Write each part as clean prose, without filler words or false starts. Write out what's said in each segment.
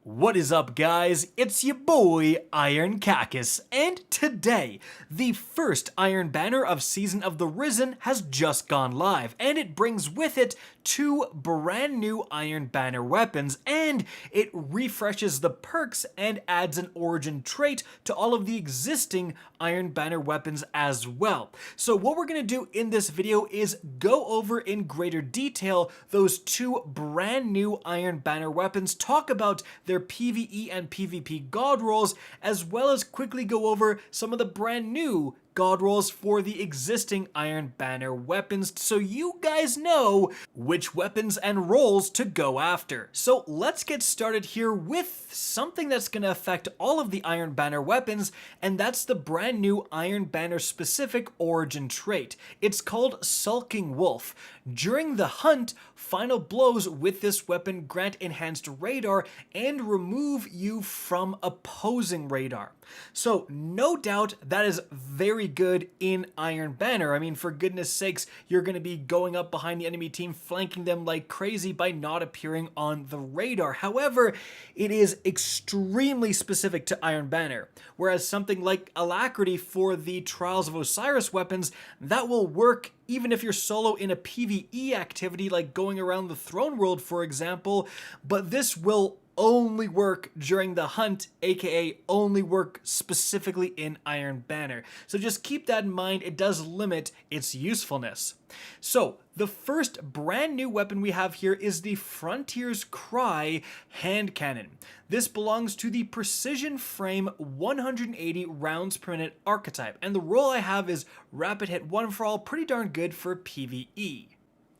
What is up, guys? It's your boy, Iron Cacus, and today, the first Iron Banner of Season of the Risen has just gone live, and it brings with it two brand new Iron Banner weapons, and it refreshes the perks and adds an origin trait to all of the existing Iron Banner weapons as well. So what we're going to do in this video is go over in greater detail those two brand new Iron Banner weapons, talk about their PvE and PvP god rolls, as well as quickly go over some of the brand new god rolls for the existing Iron Banner weapons so you guys know which weapons and rolls to go after. So let's get started here with something that's going to affect all of the Iron Banner weapons, and that's the brand new Iron Banner specific origin trait. It's called Sulking Wolf. During the hunt, final blows with this weapon grant enhanced radar and remove you from opposing radar. So no doubt that is very good in Iron Banner. I mean, for goodness sakes, you're going to be going up behind the enemy team, flanking them like crazy by not appearing on the radar. However, it is extremely specific to Iron Banner, whereas something like Alacrity for the Trials of Osiris weapons, that will work even if you're solo in a PvE activity like going around the throne world, for example, but this will only work during the hunt, aka only work specifically in Iron Banner. So just keep that in mind, it does limit its usefulness. So the first brand new weapon we have here is the Frontier's Cry hand cannon. This belongs to the Precision Frame 180 rounds per minute archetype, and the role I have is Rapid Hit 1 for all, pretty darn good for PvE.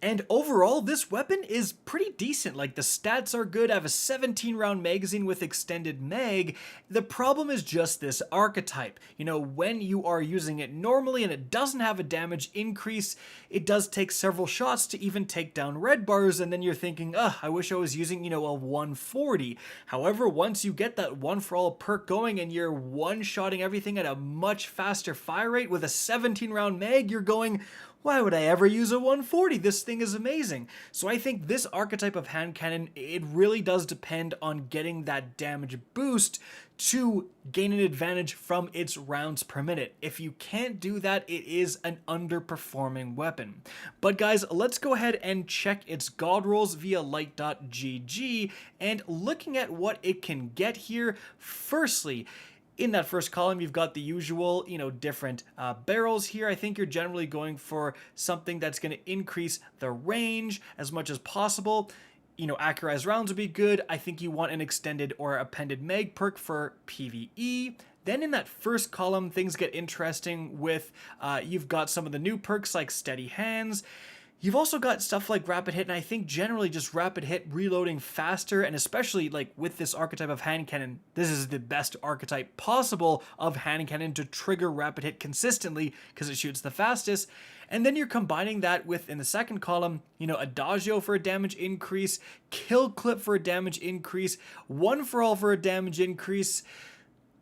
And overall, this weapon is pretty decent. Like, the stats are good. I have a 17 round magazine with extended mag. The problem is just this archetype. You know, when you are using it normally and it doesn't have a damage increase, it does take several shots to even take down red bars, and then you're thinking, I wish I was using, a 140. However, once you get that one for all perk going and you're one-shotting everything at a much faster fire rate with a 17 round mag, you're going, why would I ever use a 140? This thing is amazing. So I think this archetype of hand cannon, it really does depend on getting that damage boost to gain an advantage from its rounds per minute. If you can't do that, it is an underperforming weapon. But guys, let's go ahead and check its god rolls via light.gg, and looking at what it can get here. Firstly, in that first column, you've got the usual, different barrels here. I think you're generally going for something that's going to increase the range as much as possible. Accurized rounds would be good. I think you want an extended or appended mag perk for PvE. Then in that first column, things get interesting with, you've got some of the new perks like Steady Hands. You've also got stuff like Rapid Hit, and I think generally just Rapid Hit reloading faster, and especially like with this archetype of hand cannon, this is the best archetype possible of hand cannon to trigger Rapid Hit consistently because it shoots the fastest. And then you're combining that with, in the second column, Adagio for a damage increase, Kill Clip for a damage increase, One for All for a damage increase,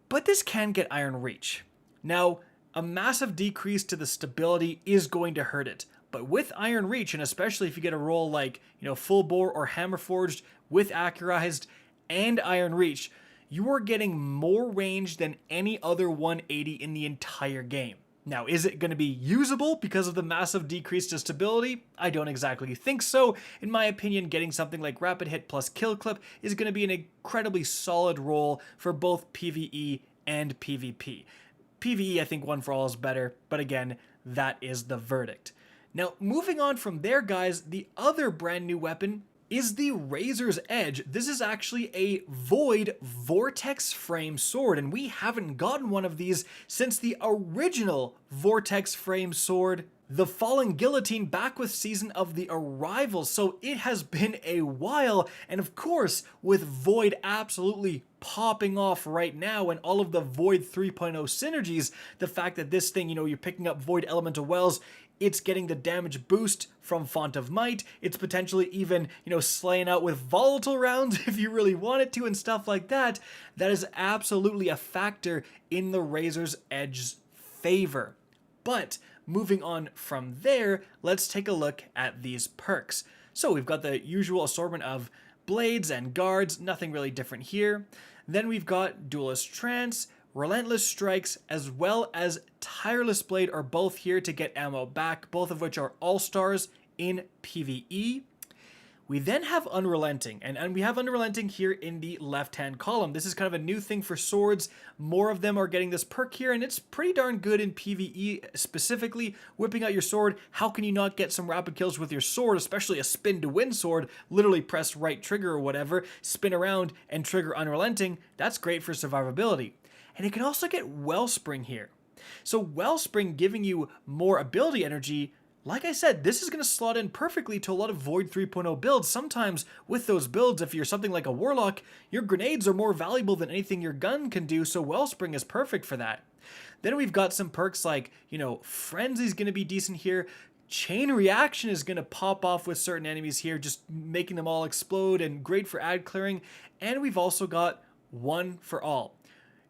but this can get Iron Reach. Now, a massive decrease to the stability is going to hurt it. But with Iron Reach, and especially if you get a roll like, Full Bore or Hammer Forged with Accurized and Iron Reach, you are getting more range than any other 180 in the entire game. Now, is it going to be usable because of the massive decrease to stability? I don't exactly think so. In my opinion, getting something like Rapid Hit plus Kill Clip is going to be an incredibly solid roll for both PvE and PvP. PvE, I think One for All is better, but again, that is the verdict. Now, moving on from there, guys, the other brand new weapon is the Razor's Edge. This is actually a Void Vortex Frame sword, and we haven't gotten one of these since the original Vortex Frame sword, the Fallen Guillotine, back with Season of the Arrival. So it has been a while, and of course, with Void absolutely popping off right now and all of the Void 3.0 synergies, the fact that this thing, you're picking up Void Elemental Wells, it's getting the damage boost from Font of Might. It's potentially even, slaying out with volatile rounds if you really want it to and stuff like that. That is absolutely a factor in the Razor's Edge's favor. But moving on from there, let's take a look at these perks. So we've got the usual assortment of blades and guards, nothing really different here. Then we've got Duelist Trance, Relentless Strikes, as well as Tireless Blade are both here to get ammo back, both of which are all-stars in PvE. We then have Unrelenting, and we have Unrelenting here in the left-hand column. This is kind of a new thing for swords. More of them are getting this perk here, and it's pretty darn good in PvE, specifically whipping out your sword. How can you not get some rapid kills with your sword, especially a spin-to-win sword? Literally press right trigger or whatever, spin around, and trigger Unrelenting. That's great for survivability. And you can also get Wellspring here. So Wellspring giving you more ability energy. Like I said, this is going to slot in perfectly to a lot of Void 3.0 builds. Sometimes with those builds, if you're something like a Warlock, your grenades are more valuable than anything your gun can do, so Wellspring is perfect for that. Then we've got some perks like, Frenzy's going to be decent here. Chain Reaction is going to pop off with certain enemies here, just making them all explode, and great for ad clearing. And we've also got One for All.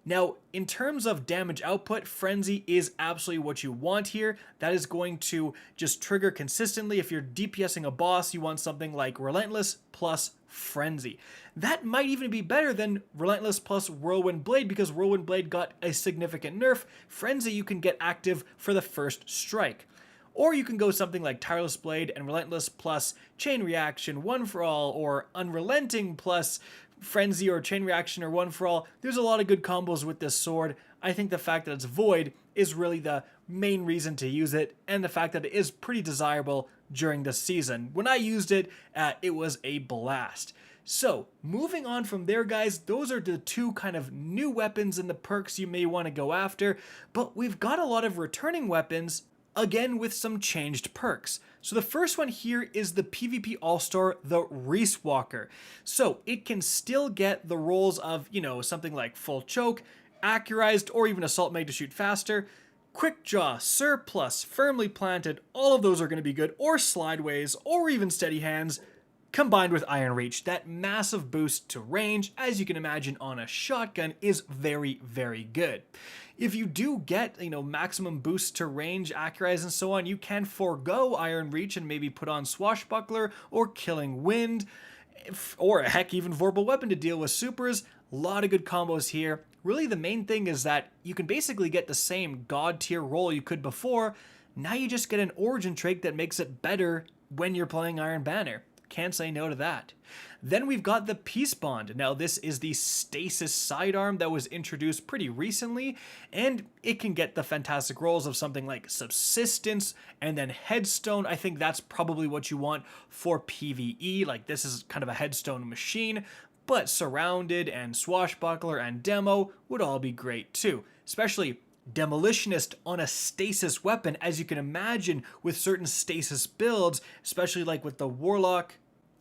Now, in terms of damage output, Frenzy is absolutely what you want here. That is going to just trigger consistently. If you're DPSing a boss, you want something like Relentless plus Frenzy. That might even be better than Relentless plus Whirlwind Blade, because Whirlwind Blade got a significant nerf. Frenzy you can get active for the first strike. Or you can go something like Tireless Blade and Relentless plus Chain Reaction, One for All, or Unrelenting plus Frenzy or Chain Reaction or One for All. There's a lot of good combos with this sword. I think the fact that it's Void is really the main reason to use it, and the fact that it is pretty desirable during the season. When I used it, it was a blast. So, moving on from there, guys, those are the two kind of new weapons and the perks you may want to go after, but we've got a lot of returning weapons, again with some changed perks. So the first one here is the PvP All-Star, the Reese Walker. So it can still get the rolls of, something like Full Choke, Accurized, or even Assault Mag to shoot faster. Quick Jaw, Surplus, Firmly Planted, all of those are going to be good, or Slideways, or even Steady Hands, combined with Iron Reach. That massive boost to range, as you can imagine on a shotgun, is very, very good. If you do get, maximum boost to range, Accurize, and so on, you can forego Iron Reach and maybe put on Swashbuckler or Killing Wind, or heck, even Vorpal Weapon to deal with supers. A lot of good combos here. Really, the main thing is that you can basically get the same god tier roll you could before. Now you just get an origin trait that makes it better when you're playing Iron Banner. Can't say no to that. Then we've got the Peace Bond. Now this is the stasis sidearm that was introduced pretty recently, and it can get the fantastic rolls of something like Subsistence and then Headstone. I think that's probably what you want for PvE. Like, this is kind of a headstone machine, but Surrounded and Swashbuckler and Demo would all be great too, especially Demolitionist on a stasis weapon. As you can imagine, with certain stasis builds, especially like with the Warlock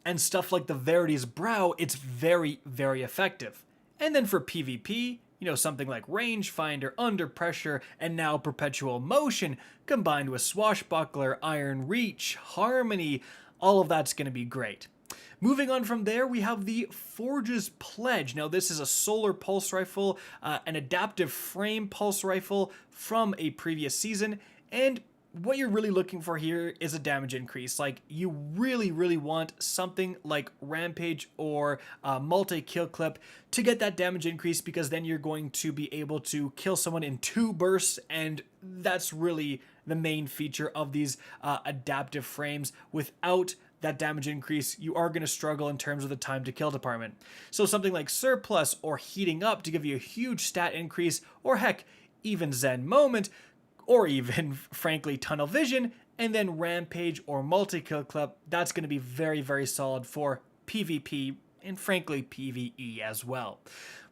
and stuff like the Verity's Brow, it's very, very effective. And then for PvP, something like Rangefinder, Under Pressure, and now Perpetual Motion, combined with Swashbuckler, Iron Reach, Harmony, all of that's going to be great. Moving on from there, we have the Forge's Pledge. Now this is a solar pulse rifle, an adaptive frame pulse rifle from a previous season, and what you're really looking for here is a damage increase. Like, you really, really want something like Rampage or Multi-Kill Clip to get that damage increase, because then you're going to be able to kill someone in 2 bursts, and that's really the main feature of these adaptive frames. Without that damage increase, you are going to struggle in terms of the time to kill department. So something like Surplus or Heating Up to give you a huge stat increase, or heck, even Zen Moment, or even, frankly, Tunnel Vision, and then Rampage or Multi-Kill Clip, that's going to be very, very solid for PvP and, frankly, PvE as well.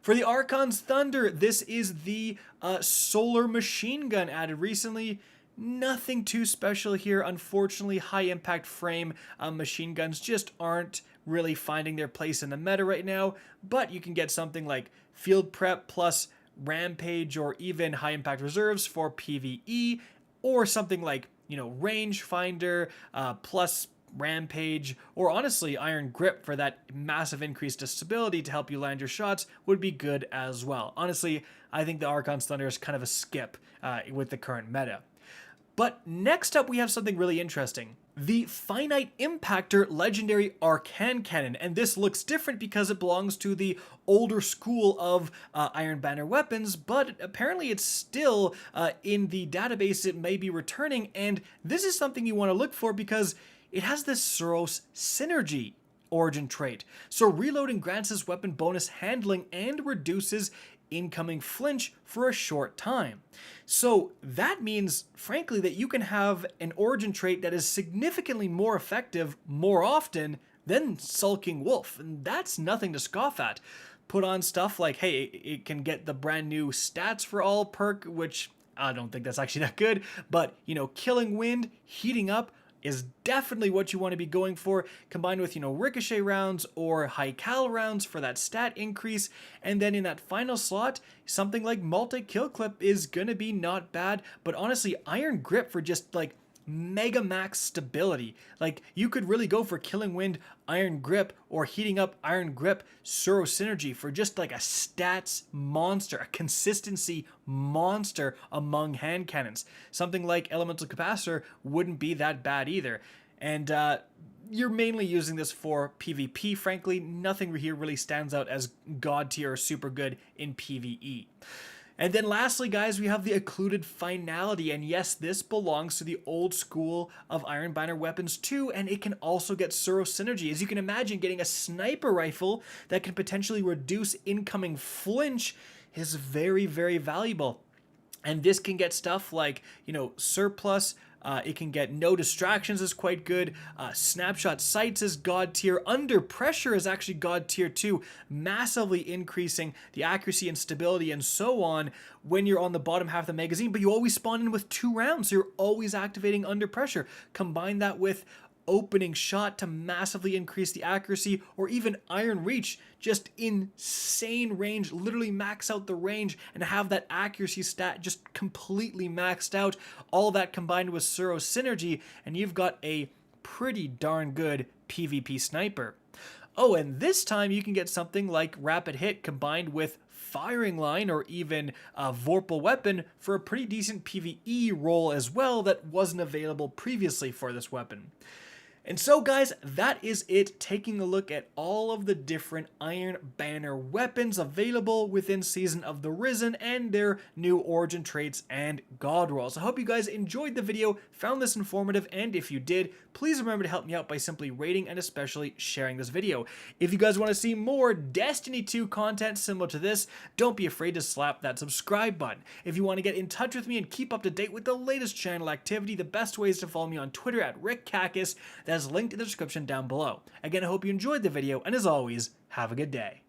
For the Archons Thunder, this is the solar machine gun added recently. Nothing too special here. Unfortunately, high impact frame machine guns just aren't really finding their place in the meta right now, but you can get something like Field Prep plus Rampage or even high impact reserves for PvE, or something like, Rangefinder plus Rampage, or honestly Iron Grip for that massive increase to stability to help you land your shots would be good as well. Honestly, I think the Archons Thunder is kind of a skip with the current meta. But next up, we have something really interesting. the Finite Impactor legendary Arcane Cannon, and this looks different because it belongs to the older school of Iron Banner weapons, but apparently it's still in the database it may be returning, and this is something you want to look for because it has this Suros synergy origin trait. So reloading grants his weapon bonus handling and reduces incoming flinch for a short time. So that means, frankly, that you can have an origin trait that is significantly more effective more often than Sulking Wolf, and that's nothing to scoff at. Put on stuff like, hey, it can get the brand new stats for all perk, which I don't think that's actually that good, but, you know, Killing Wind, Heating Up, is definitely what you want to be going for, combined with, you know, ricochet rounds or high cal rounds for that stat increase. And then in that final slot, something like multi-kill clip is gonna be not bad, but honestly, Iron Grip for just like mega max stability. Like, you could really go for Killing Wind, Iron Grip, or Heating Up, Iron Grip, Suro Synergy for just like a stats monster, a consistency monster among hand cannons. Something like Elemental Capacitor wouldn't be that bad either. And you're mainly using this for PvP, frankly. Nothing here really stands out as god tier or super good in PvE. And then lastly, guys, we have the Occluded Finality, and yes, this belongs to the old school of Iron Banner weapons too, and it can also get Suro Synergy. As you can imagine, getting a sniper rifle that can potentially reduce incoming flinch is very, very valuable. And this can get stuff like, you know, Surplus. It can get No Distractions is quite good. Snapshot Sights is god tier. Under Pressure is actually god tier too, massively increasing the accuracy and stability and so on when you're on the bottom half of the magazine, but you always spawn in with 2 rounds, so you're always activating Under Pressure. Combine that with Opening Shot to massively increase the accuracy, or even Iron Reach, just insane range, literally max out the range and have that accuracy stat just completely maxed out. All that combined with Suro Synergy, and you've got a pretty darn good PvP sniper. Oh, and this time you can get something like Rapid Hit combined with Firing Line or even a Vorpal Weapon for a pretty decent PvE role as well that wasn't available previously for this weapon. And so guys, that is it, taking a look at all of the different Iron Banner weapons available within Season of the Risen and their new origin traits and god rolls. I hope you guys enjoyed the video, found this informative, and if you did, please remember to help me out by simply rating and especially sharing this video. If you guys want to see more Destiny 2 content similar to this, don't be afraid to slap that subscribe button. If you want to get in touch with me and keep up to date with the latest channel activity, the best way is to follow me on Twitter at RickCacus. That is linked in the description down below. Again, I hope you enjoyed the video, and as always, have a good day.